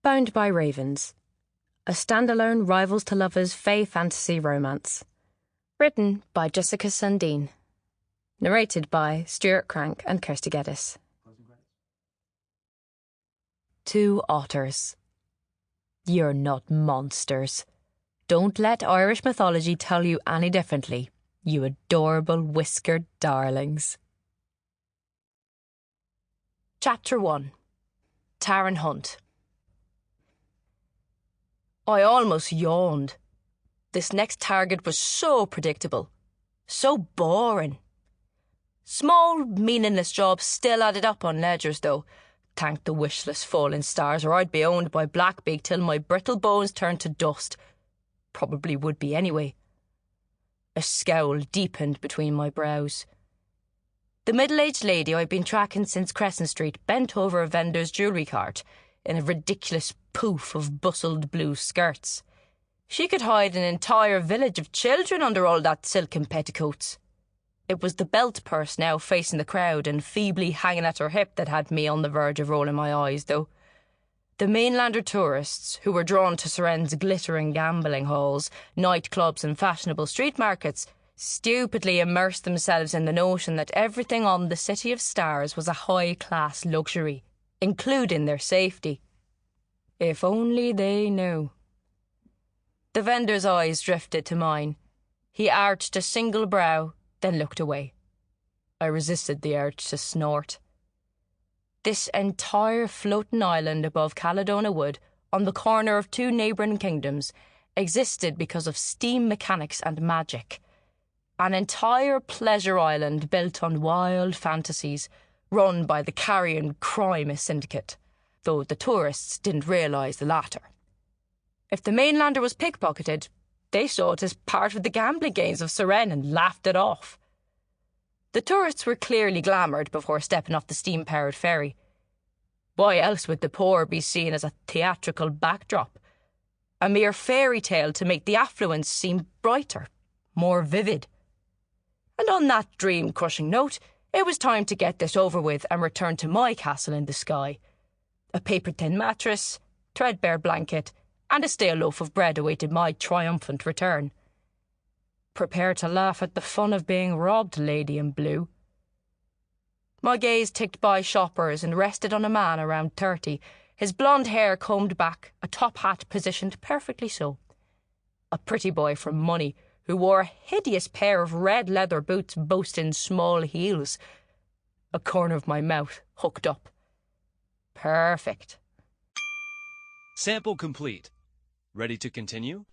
Bound by Ravens, a standalone rivals to lovers fae fantasy romance. Written by Jesikah Sundin. Narrated by Stewart and Kirsty Geddes. 2 otters. You're not monsters. Don't let Irish mythology tell you any differently, you adorable whiskered darlings. Chapter 1. Taran Hunt. I almost yawned. This next target was so predictable, so boring. Small, meaningless jobs still added up on ledgers, though. Thank the wishless fallen stars, or I'd be owned by Blackbeak till my brittle bones turned to dust. Probably would be anyway. A scowl deepened between my brows. The middle-aged lady I'd been tracking since Crescent Street bent over a vendor's jewellery cart in a ridiculous poof of bustled blue skirts. She could hide an entire village of children under all that silken petticoats. It was the belt purse now facing the crowd and feebly hanging at her hip that had me on the verge of rolling my eyes, though. The mainlander tourists, who were drawn to Suren's glittering gambling halls, nightclubs and fashionable street markets, stupidly immersed themselves in the notion that everything on the City of Stars was a high-class luxury, including their safety. If only they knew. The vendor's eyes drifted to mine. He arched a single brow, then looked away. I resisted the urge to snort. This entire floating island above Caledonia Wood, on the corner of 2 neighbouring kingdoms, existed because of steam mechanics and magic. An entire pleasure island built on wild fantasies, run by the carrion crime syndicate, though the tourists didn't realise the latter. If the mainlander was pickpocketed, they saw it as part of the gambling gains of Suren and laughed it off. The tourists were clearly glamoured before stepping off the steam-powered ferry. Why else would the poor be seen as a theatrical backdrop? A mere fairy tale to make the affluence seem brighter, more vivid. And on that dream-crushing note, it was time to get this over with and return to my castle in the sky. A paper-thin mattress, threadbare blanket, and a stale loaf of bread awaited my triumphant return. Prepare to laugh at the fun of being robbed, lady in blue. My gaze ticked by shoppers and rested on a man around 30, his blonde hair combed back, a top hat positioned perfectly so. A pretty boy from Money, who wore a hideous pair of red leather boots boasting small heels. A corner of my mouth hooked up. Perfect. Sample complete. Ready to continue?